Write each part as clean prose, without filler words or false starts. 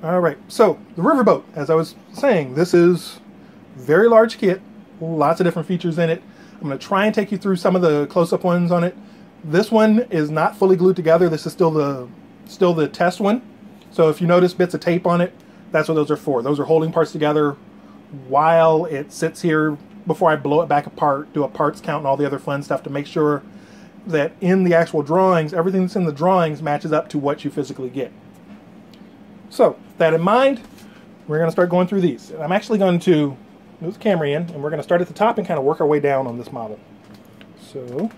All right, so the Riverboat, as I was saying, this is a very large kit, lots of different features in it. I'm going to try and take you through some of the close-up ones on it. This one is not fully glued together. This is still the test one. So if you notice bits of tape on it, that's what those are for. Those are holding parts together while it sits here before I blow it back apart, do a parts count and all the other fun stuff to make sure that in the actual drawings, everything that's in the drawings matches up to what you physically get. So, with that in mind, we're going to start going through these. I'm actually going to move the camera in, and we're going to start at the top and kind of work our way down on this model. So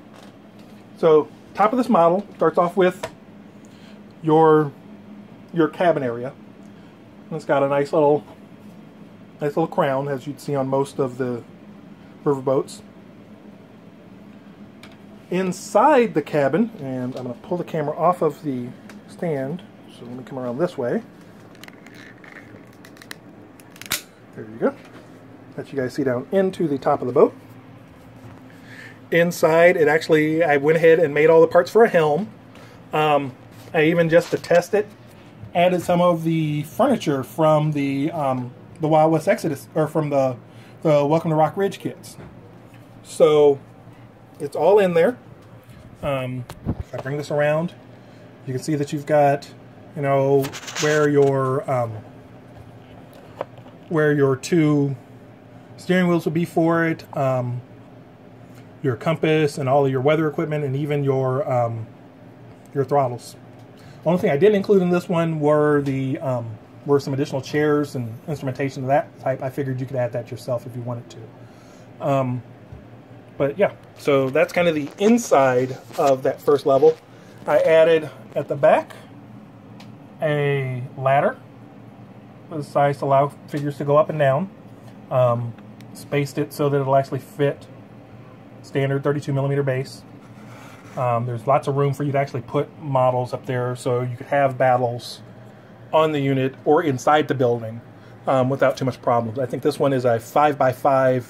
top of this model starts off with your cabin area. And it's got a nice little crown, as you'd see on most of the riverboats. Inside the cabin, and I'm going to pull the camera off of the stand, so let me come around this way. There you go. Let you guys see down into the top of the boat. Inside, I went ahead and made all the parts for a helm. I even, just to test it, added some of the furniture from the Wild West Exodus, or from the Welcome to Rock Ridge kits. So it's all in there. If I bring this around, you can see that you've got, you know, where your two steering wheels will be for it, your compass and all of your weather equipment, and even your throttles. The only thing I didn't include in this one were some additional chairs and instrumentation of that type. I figured you could add that yourself if you wanted to. But yeah, so that's kind of the inside of that first level. I added at the back a ladder for the size to allow figures to go up and down. Spaced it so that it'll actually fit standard 32mm base. There's lots of room for you to actually put models up there, so you could have battles on the unit or inside the building without too much problems. I think this one is a 5x5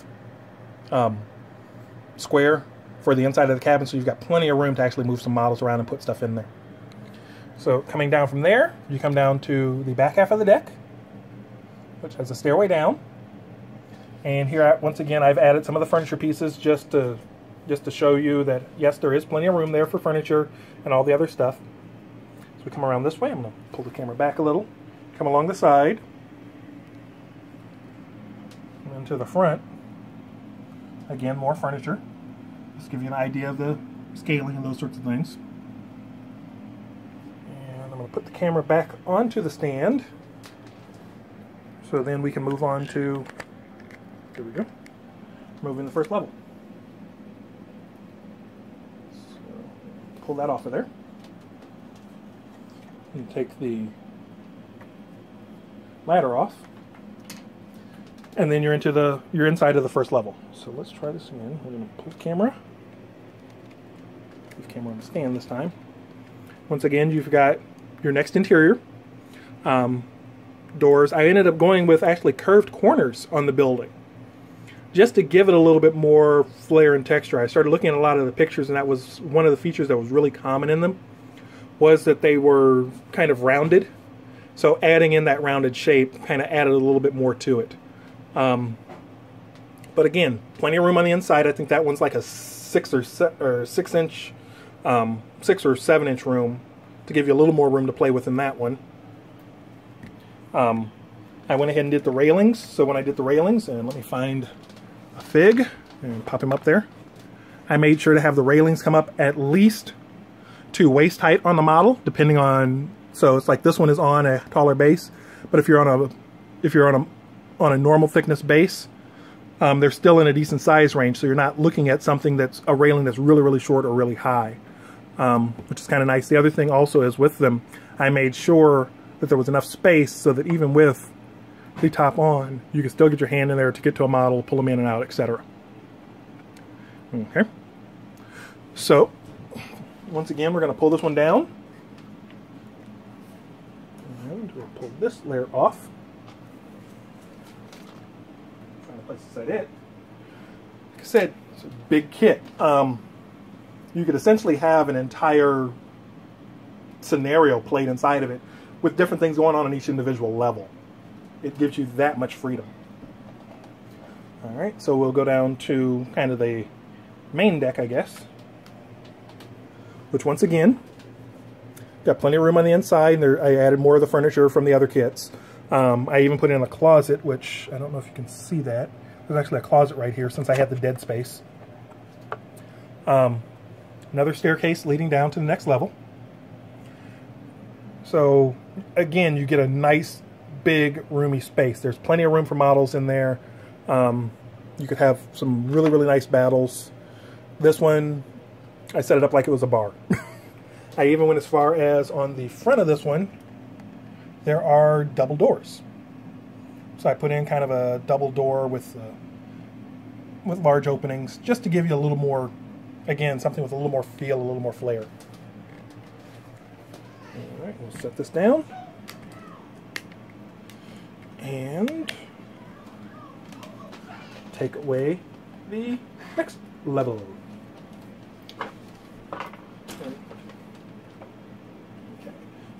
square for the inside of the cabin, so you've got plenty of room to actually move some models around and put stuff in there. So coming down from there, you come down to the back half of the deck, which has a stairway down. And here, once again, I've added some of the furniture pieces just to show you that, yes, there is plenty of room there for furniture and all the other stuff. So we come around this way. I'm going to pull the camera back a little, come along the side, and then to the front. Again, more furniture. Just give you an idea of the scaling and those sorts of things. And I'm going to put the camera back onto the stand, so then we can move on to, there we go, moving the first level. So, pull that off of there. And take the ladder off. And then you're inside of the first level. So let's try this again. We're going to pull the camera. Leave the camera on the stand this time. Once again, you've got your next interior. Doors. I ended up going with actually curved corners on the building, just to give it a little bit more flair and texture. I started looking at a lot of the pictures, and that was one of the features that was really common in them, was that they were kind of rounded. So adding in that rounded shape kind of added a little bit more to it. But again, plenty of room on the inside. I think that one's like a 6 or 7 inch room, to give you a little more room to play with in that one. I went ahead and did the railings. So when I did the railings, and let me find a fig and pop him up there, I made sure to have the railings come up at least to waist height on the model, depending on, so it's like this one is on a taller base, but if you're on a normal thickness base, they're still in a decent size range, so you're not looking at something that's a railing that's really, really short or really high, which is kind of nice. The other thing also is with them, I made sure that there was enough space so that even with the top on, you can still get your hand in there to get to a model, pull them in and out, etc. Okay. So, once again, we're going to pull this one down. And we'll pull this layer off. Trying to place this at it. Like I said, it's a big kit. You could essentially have an entire scenario played inside of it with different things going on each individual level. It gives you that much freedom. Alright, so we'll go down to kind of the main deck, I guess. Which, once again, got plenty of room on the inside. And I added more of the furniture from the other kits. I even put in a closet, which I don't know if you can see that. There's actually a closet right here since I had the dead space. Another staircase leading down to the next level. So, again, you get a nice, big, roomy space. There's plenty of room for models in there. You could have some really, really nice battles. This one, I set it up like it was a bar. I even went as far as on the front of this one, there are double doors. So I put in kind of a double door with large openings, just to give you a little more, again, something with a little more feel, a little more flair. All right, we'll set this down. And take away the next level.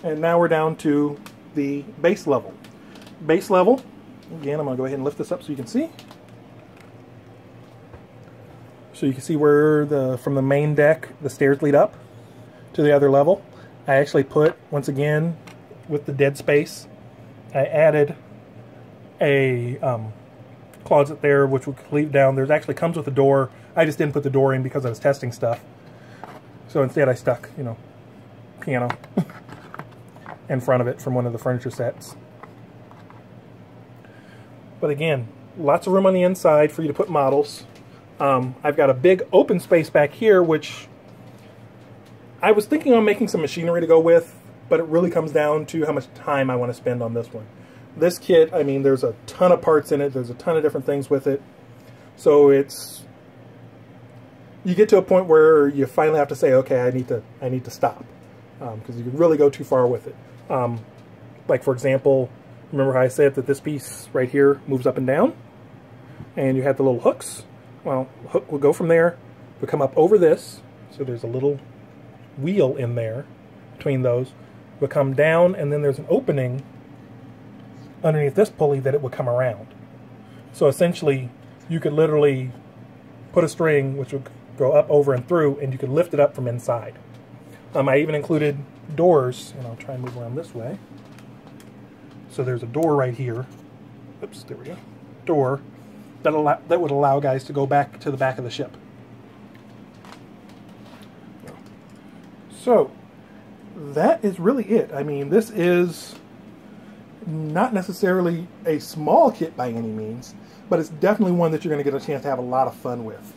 And now we're down to the base level. Base level, again, I'm going to go ahead and lift this up so you can see. So you can see where from the main deck, the stairs lead up to the other level. I actually put, once again, with the dead space, I added a closet there, which would lead down. There's actually comes with a door. I just didn't put the door in because I was testing stuff. So instead I stuck, you know, piano in front of it from one of the furniture sets. But again, lots of room on the inside for you to put models. I've got a big open space back here, which I was thinking on making some machinery to go with, but it really comes down to how much time I want to spend on this one. This kit, I mean, there's a ton of parts in it. There's a ton of different things with it. So it's, you get to a point where you finally have to say, okay, I need to stop, because you can really go too far with it. Like, for example, remember how I said that this piece right here moves up and down, and you have the little hooks? Well, the hook will go from there, will come up over this, so there's a little wheel in there between those, will come down, and then there's an opening underneath this pulley that it would come around. So essentially, you could literally put a string which would go up, over, and through, and you could lift it up from inside. I even included doors, and I'll try and move around this way. So there's a door right here. Oops, there we go. Door that would allow guys to go back to the back of the ship. So that is really it. I mean, this is not necessarily a small kit by any means, but it's definitely one that you're going to get a chance to have a lot of fun with.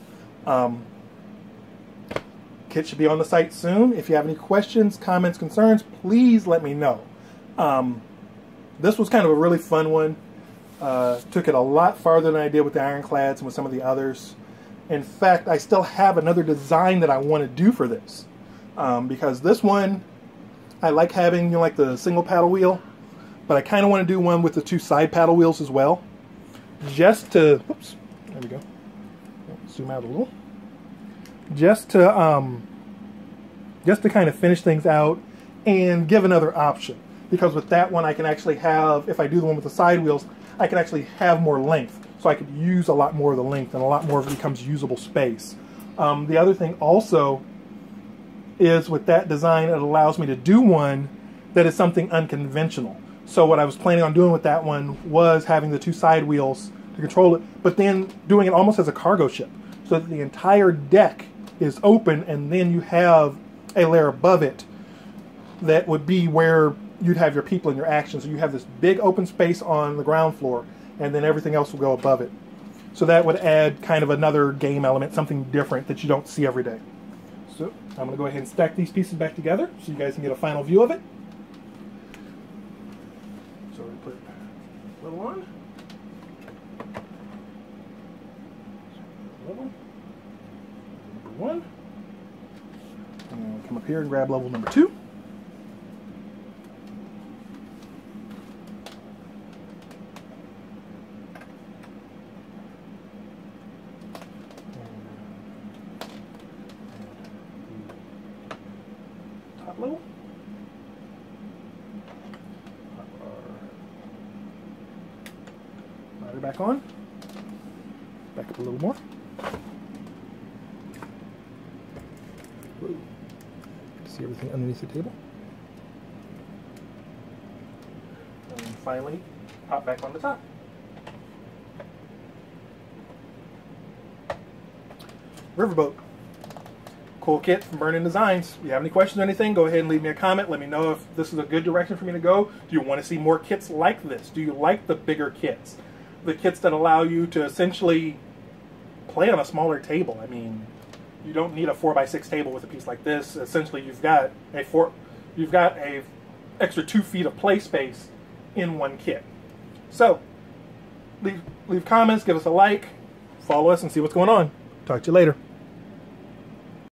Kit should be on the site soon. If you have any questions, comments, concerns, please let me know. This was kind of a really fun one. Took it a lot farther than I did with the Ironclads and with some of the others. In fact, I still have another design that I want to do for this. Because this one, I like having, you know, like the single paddle wheel, but I kind of want to do one with the two side paddle wheels as well. Just to, oops, there we go. Zoom out a little. Just to kind of finish things out and give another option. Because with that one, I can actually have, if I do the one with the side wheels, I can actually have more length. So I could use a lot more of the length, and a lot more of it becomes usable space. The other thing also is with that design, it allows me to do one that is something unconventional. So what I was planning on doing with that one was having the two side wheels to control it, but then doing it almost as a cargo ship, so that the entire deck is open, and then you have a layer above it that would be where you'd have your people and your action. So you have this big open space on the ground floor, and then everything else will go above it. So that would add kind of another game element, something different that you don't see every day. So I'm going to go ahead and stack these pieces back together so you guys can get a final view of it. So we put a little on. Level. Number 1. And come up here and grab level number 2. Top level. her back on. Back up a little more. Whoa. See everything underneath the table. And finally, pop back on the top. Riverboat. Cool kit from Burning Designs. If you have any questions or anything, go ahead and leave me a comment. Let me know if this is a good direction for me to go. Do you want to see more kits like this? Do you like the bigger kits? The kits that allow you to essentially play on a smaller table. I mean, you don't need a 4x6 table with a piece like this. Essentially, you've got a extra 2 feet of play space in one kit. So, leave comments, give us a like, follow us, and see what's going on. Talk to you later.